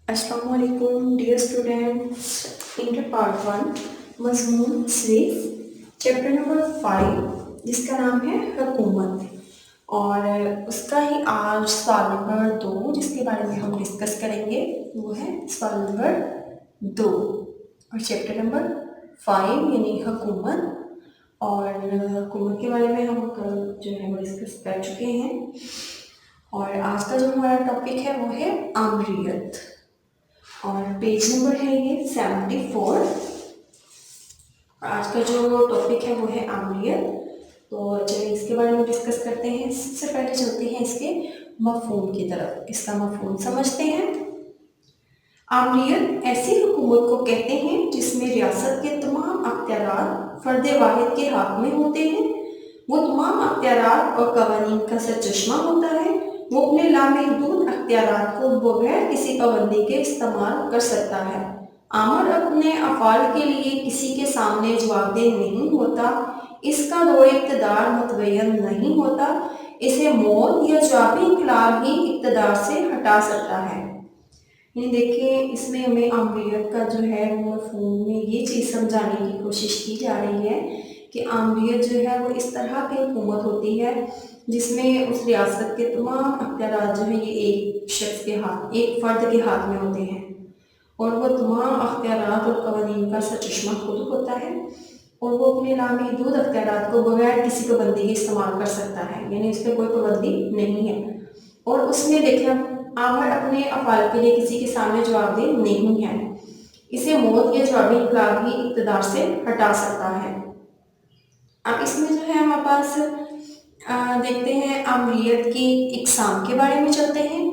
अस्सलाम वालेकुम dear students. Inter part 1 मज़मून सिक्स चैप्टर नंबर 5 जिसका नाम है हुकूमत, और उसका ही आज सवाल नंबर 2 जिसके बारे में हम डिस्कस करेंगे वो है सवाल नंबर 2। और चैप्टर नंबर 5 यानी हुकूमत, और हुकूमत के बारे में हम कल जो है वो डिस्कस कर चुके हैं। और आज का जो हमारा टॉपिक है वो है आमरीत, और पेज नंबर है ये 74। आज का जो टॉपिक है वो है आमरीत। तो चलिए इसके बारे में डिस्कस करते हैं। सबसे पहले चलते हैं इसके मफ़हूम की तरफ, इसका मफ़हूम समझते हैं। आमरीत ऐसी हुकूमत को कहते हैं जिसमें रियासत के तमाम अख्तियारात फ़र्द वाहिद के हाथ में होते हैं। वो तमाम अख्तियारात और कवानीन का सरचश्मा होता है। वो अपने लामहदूद अख्तियारात को बगैर किसी पाबंदी के इस्तेमाल कर सकता है। आमर अपने अफ़ाल के लिए किसी के सामने जवाबदेह नहीं होता। इसका दौर इक़्तिदार मुतय्यन नहीं होता। इसे मौत या जवाबी इंक़िलाब ही इक़्तिदार से हटा सकता है। यानी देखिए, इसमें हमें आमरीत का जो है वो मफ़हूम में ये चीज़ समझाने की कोशिश की जा रही है कि आमरीत जो है वो इस तरह की हुकूमत होती है जिसमें उस रियासत के तमाम अख्तियारात जो है ये एक शख्स के हाथ, एक फ़र्द के हाथ में होते हैं, और वो तमाम अख्तियारात और कवानीन का सरचश्मा खुद होता है, और वो अपने लामहदूद अख्तियारात को बगैर किसी पाबंदी के इस्तेमाल कर सकता है। यानी उस पर कोई पाबंदी नहीं है। और उसमें देखिए, आमर अपने अफ़ाल के लिए किसी के सामने जवाबदेह नहीं है। इसे मौत या जवाबी इंक़िलाब ही इक़्तिदार से हटा सकता है। अब इसमें जो है हमारे पास देखते हैं आमरीत की इक़साम के बारे में चलते हैं।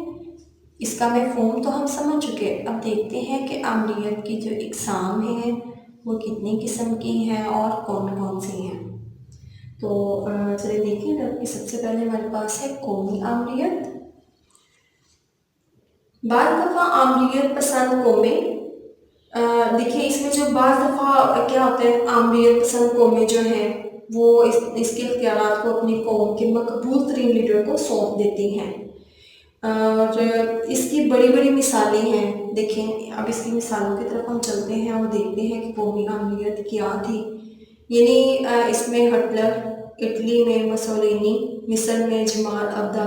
इसका मफ़हूम तो हम समझ चुके। अब देखते हैं कि आमरीत की जो इक़साम है वो कितनी किस्म की हैं और कौन कौन सी हैं। तो चलिए देखें कि सबसे पहले हमारे पास है कौमी आमरीत। बाज़ दफ़ा आमरीत पसंद कौमें, देखिए इसमें जो बाज़ दफ़ा क्या होता है, आमरीत पसंद कौमें जो हैं वो इसके इख्तियारात को अपनी कौम के मकबूल तरीन लीडर को सौंप देती हैं। और इसकी बड़ी बड़ी मिसालें हैं। देखें, अब इसकी मिसालों की तरफ हम चलते हैं और देखते हैं कि कौमी आमरीत क्या थी। यानी इसमें हिटलर, इटली में मुसोलिनी, मिस्र में जमाल अब्द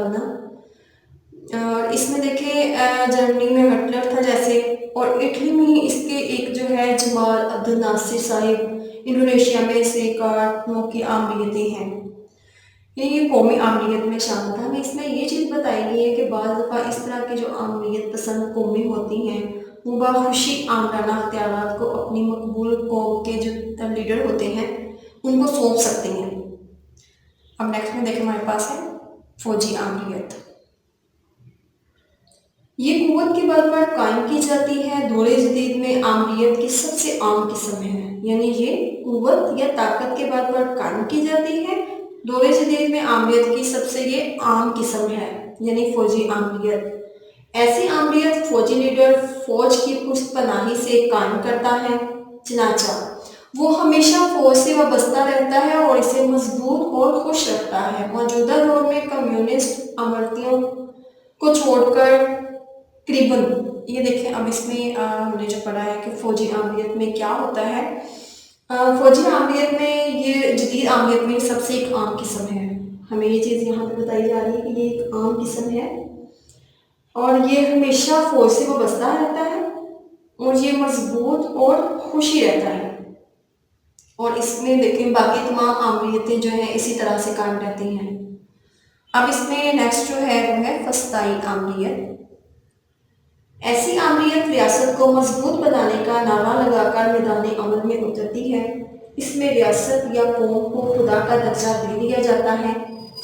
और इसमें देखिए जर्मनी में हिटलर था जैसे, और इटली में इसके एक जो है जमाल अब्द नासिर साहिब, इंडोनेशिया में से कार्टों की आमरीतें हैं। ये कौमी आमरीत में शामिल था। हमें इसमें ये चीज़ बताई गई है कि बाज़ दफ़ा इस तरह की जो आमरीत पसंद कौमें होती हैं वो बाखुशी आमराना अख्तियारात को अपनी मकबूल कौम के जो लीडर होते हैं उनको सौंप सकते हैं। अब नेक्स्ट में देखें, हमारे पास है फ़ौजी आमरीत। ये कुव्वत के बल पर कायम की जाती है। दौरे जदीद में आमरीत की सबसे आम किस्म है। यानी ये कुव्वत या ताकत के बल पर कायम की जाती है। दौरे जदीद में आमरीत की सबसे ये आम किस्म है, यानी फ़ौजी आमरीत। ऐसी आमरीत फ़ौजी लीडर फ़ौज की पुष्टपनाही से कायम करता है। चनाचा वो हमेशा फ़ौज से वाबस्ता रहता है और इसे मजबूत और खुश रखता है। मौजूदा दौर में कम्युनिस्ट आमरतियों को छोड़कर करीबन, ये देखें, अब इसमें हमने जो पढ़ा है कि फ़ौजी आमरीत में क्या होता है। फ़ौजी आमरीत में ये जदीद आमरीत में सबसे एक आम किस्म है। हमें ये चीज़ यहाँ पे बताई जा रही है कि ये एक आम किस्म है और ये हमेशा फ़ौज से वाबस्ता रहता है और ये मजबूत और खुशी रहता है। और इसमें देखें बाकी तमाम आमरीतें जो हैं इसी तरह से कायम रहती हैं। अब इसमें नेक्स्ट जो है वो है फस्ताई आमरीत। ऐसी आमरीत रियासत को मजबूत बनाने का नारा लगाकर मैदान अमल में उतरती है। इसमें रियासत या कौम को खुदा का दर्जा दे दिया जाता है।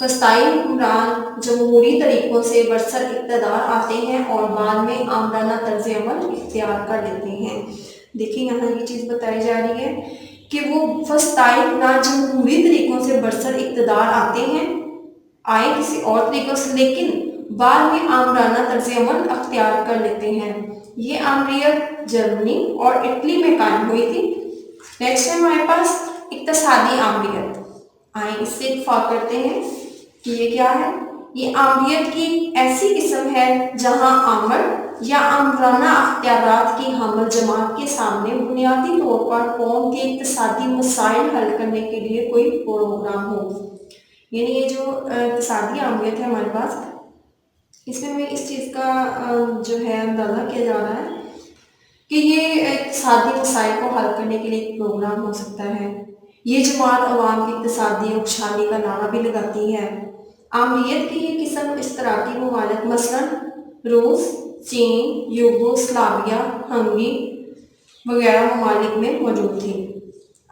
फस्ताई हुक्मरान जमहूरी तरीक़ों से बरसर इक़्तिदार आते हैं और बाद में आमराना तर्ज अमल इख्तियार कर लेते हैं। देखिए यहाँ ये चीज़ बताई जा रही है कि वो फस्ताई हुक्मरान जमहूरी तरीक़ों से बरसर इक़्तिदार आते हैं, आए किसी और तरीक़ों से, लेकिन बाद में आमराना तर्ज अमल अख्तियार कर लेते हैं। ये आमरीत जर्मनी और इटली में कायम हुई थी। नेक्स्ट है हमारे पास इक़्तिसादी आमरीत। आए इससे इत्तफ़ाक़ करते हैं कि ये क्या है। یہ आमरीयत की ऐसी किस्म है जहां आमर या आमराना अख्तियारात की हमल जमात के सामने बुनियादी तौर पर कौम के इक्तिसादी मसाइल हल करने के लिए कोई प्रोग्राम हो। यानी ये जो इक्तिसादी आमरीयत है हमारे पास, इसमें हमें इस चीज़ का जो है अंदाज़ा किया जा रहा है कि ये इक्तिसादी मसाइल को हल करने के लिए एक प्रोग्राम हो सकता है। ये जमात अवाम की इक्तिसादी और खुशहाली का नारा भी लगाती है। आमरीयत की ये किस्म इश्तराकी ममालिक मसलन रूस, चीन, यूगोस्लाविया, हंगरी वगैरह ममालिक में मौजूद थी।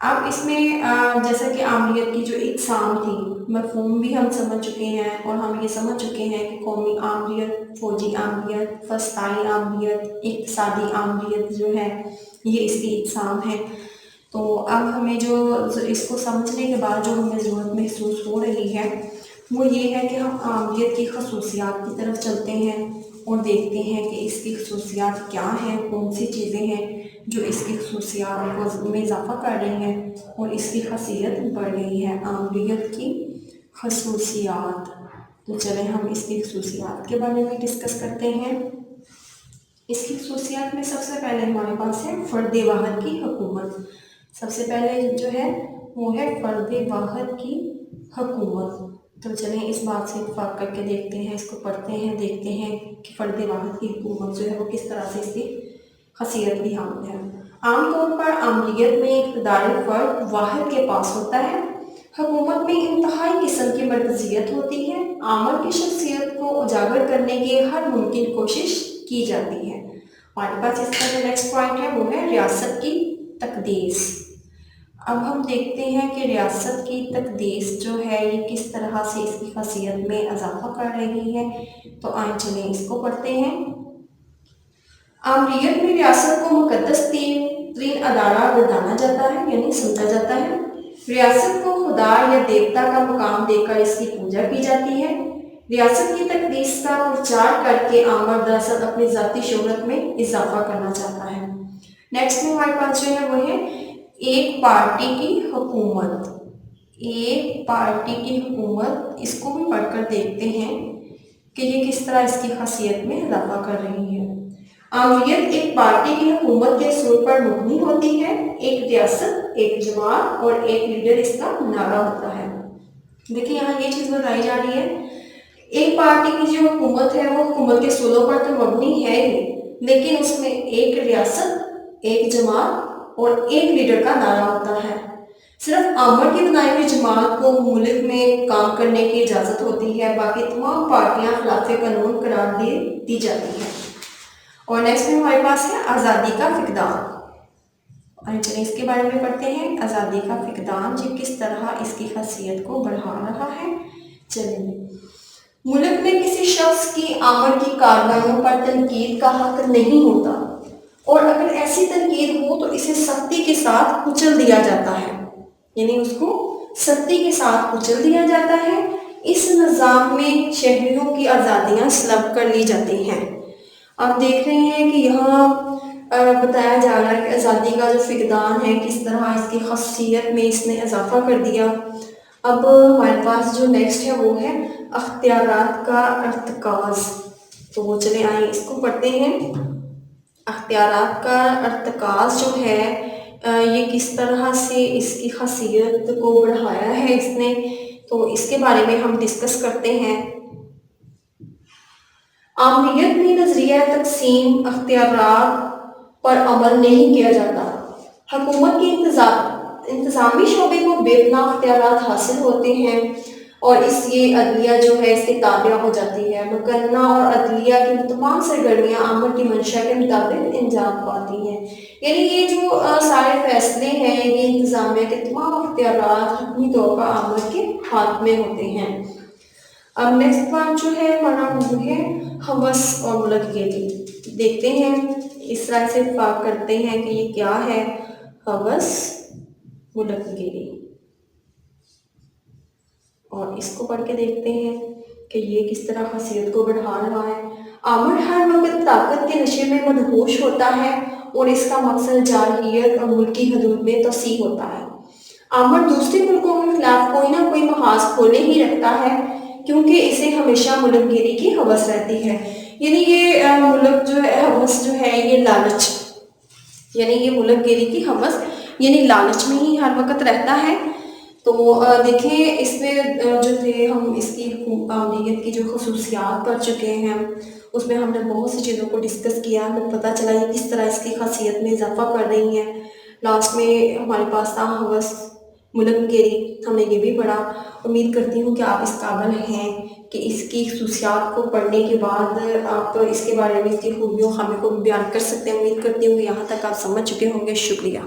अब इसमें जैसा कि आमरीयत की जो इकसाम थी, मफहूम भी हम समझ चुके हैं और हम ये समझ चुके हैं कि कौमी आमरीयत, फौजी आमरीयत, फस्ताई आमरीयत, इक्तिसादी आमरीयत जो है ये इसकी इकसाम है। तो अब हमें जो इसको समझने के बाद जो हमें ज़रूरत महसूस हो रही है वो ये है कि हम आमरीयत की खसूसियात की तरफ चलते हैं और देखते हैं कि इसकी खसूसियात क्या हैं, कौन सी चीज़ें हैं जो इसकी खसूसियात को में इजाफ़ा कर रही हैं और इसकी खसीयत बढ़ रही है। आमरीयत की खसूसियात, तो चलें हम इसकी खसूसियात के बारे में डिस्कस करते हैं। इसकी खसूसियात में सबसे पहले हमारे पास है फ़र्द वाहिद की हुकूमत। सबसे पहले जो है वो है फ़र्द वाहिद की हुकूमत। तो चलें इस बात से इत्तफ़ाक़ करके देखते हैं, इसको पढ़ते हैं, देखते हैं कि फ़र्द वाहिद की हुकूमत जो है वो किस तरह से इसकी खसीयत भी हामिल है। आमतौर पर आमरीयत में इक़्तिदार फ़र्द वाहिद के पास होता है। हुकूमत में इंतहाई किस्म की मरकज़ियत होती है। आमर की शख्सियत को उजागर करने की हर मुमकिन कोशिश की जाती है। हमारे पास इसका जो नेक्स्ट पॉइंट है वो है रियासत की तक़दीस। अब हम देखते हैं कि रियासत की तक़दीस जो है ये किस तरह से इसकी खसीयत में इजाफ़ा कर रही है। तो आइए चलें इसको पढ़ते हैं। आमरीयत में रियासत को मुक़द्दस तरीन अदारा गर्दाना जाता है, यानी समझा जाता है। रियासत को खुदा या देवता का मुकाम देकर इसकी पूजा की जाती है। रियासत की तक़दीस का प्रचार करके आमर दरअसल अपनी ज़ाती शोहरत में इजाफ़ा करना चाहता है। नेक्स्ट में हमारे पास जो है वो है एक पार्टी की हुकूमत। एक पार्टी की हुकूमत, इसको भी पढ़कर देखते हैं कि ये किस तरह इसकी खसीयत में इजाफ़ा कर रही है। आमरीयत एक पार्टी की हुकूमत के असूल पर मबनी होती है। एक रियासत, एक जमात और एक लीडर इसका नारा होता है। देखिए यहाँ ये चीज़ बताई जा रही है, एक पार्टी की जो हुकूमत है वो हुकूमत के असूलों पर तो मबनी है ही, लेकिन उसमें एक रियासत, एक जमात और एक लीडर का नारा होता है। सिर्फ आमर की बनाई हुई जमात को मुल्क में काम करने की इजाज़त होती है, बाकी तमाम पार्टियां खिलाफ कानून करार दी जाती हैं। और नेक्स्ट में हमारे पास है आज़ादी का फ़क़दान। चलिए इसके बारे में पढ़ते हैं। आज़ादी का फ़क़दान जी किस तरह इसकी खसीयत को बढ़ा रहा है। चलिए, मुल्क में किसी शख्स की आमर की कारनामों पर तनकीद का हक नहीं होता और अगर ऐसी तनकीद हो तो इसे सख्ती के साथ कुचल दिया जाता है, यानी उसको सख्ती के साथ कुचल दिया जाता है। इस निज़ाम में शहरियों की आज़ादियाँ सलब कर ली जाती हैं। आप देख रहे हैं कि यहाँ बताया जा रहा है कि आज़ादी का जो फ़क़दान है किस तरह इसकी खसीयत में इसने इजाफ़ा कर दिया। अब हमारे पास जो नेक्स्ट है वो है अख्तियारात का अर्तकाज़। तो वो चले आए इसको पढ़ते हैं। अख्तियारात का अर्तकाज़ जो है ये किस तरह से इसकी खसीयत को बढ़ाया है इसने, तो इसके बारे में हम डिस्कस करते हैं। आमरीयत में नज़रिया तकसीम अख्तियारात पर अमल नहीं किया जाता। हुकूमत के इंतज़ामी शोबे को बेपनाह अख्तियारात हासिल होते हैं और ये अदलिया जो है इसके ताबे हो जाती है। मुकन्ना और अदलिया की तमाम सरगर्मियाँ आमर की मंशा के मुताबिक अंजाम पाती हैं। यानी ये जो सारे फैसले हैं, ये इंतज़ामिया के तमाम अख्तियारात हतमी तौर पर आमर के हाथ में होते हैं। अब नेक्स्ट बात जो है हमारा वो है हवस और मुल्कियत। देखते हैं, इस तरह से इत्तफ़ाक़ करते हैं कि ये क्या है हवस मुल्कियत, और इसको पढ़ के देखते हैं कि ये किस तरह खसीयत को बढ़ा रहा है। आमर हर वक्त ताकत के नशे में मदहोश होता है और इसका मकसद जारहियत और मुल्की हदूद में तोसी होता है। आमर दूसरे मुल्कों के खिलाफ कोई ना कोई महाज खोले ही रखता है। کیونکہ اسے ہمیشہ ملک گیری کی ہوس رہتی ہے. یعنی یہ ملک جو ہے ہوس جو ہے یہ لالچ، یعنی یہ ملک گیری کی ہوس یعنی لالچ میں ہی ہر وقت رہتا ہے. تو دیکھیں اس میں جو تھے ہم اس کی آمریت کی جو خصوصیات پڑھ چکے ہیں، اس میں ہم نے بہت سی چیزوں کو ڈسکس کیا، ہمیں پتہ چلا یہ کس طرح اس کی خاصیت میں اضافہ کر رہی ہیں. لاسٹ میں ہمارے پاس تھا ہوس ملک گیری، ہم نے یہ بھی پڑھا. امید کرتی ہوں کہ آپ اس قابل ہیں کہ اس کی خصوصیات کو پڑھنے کے بعد آپ اس کے بارے میں اس کی خوبیوں خامیوں کو بیان کر سکتے ہیں. امید کرتی ہوں کہ یہاں تک آپ سمجھ چکے ہوں گے. شکریہ.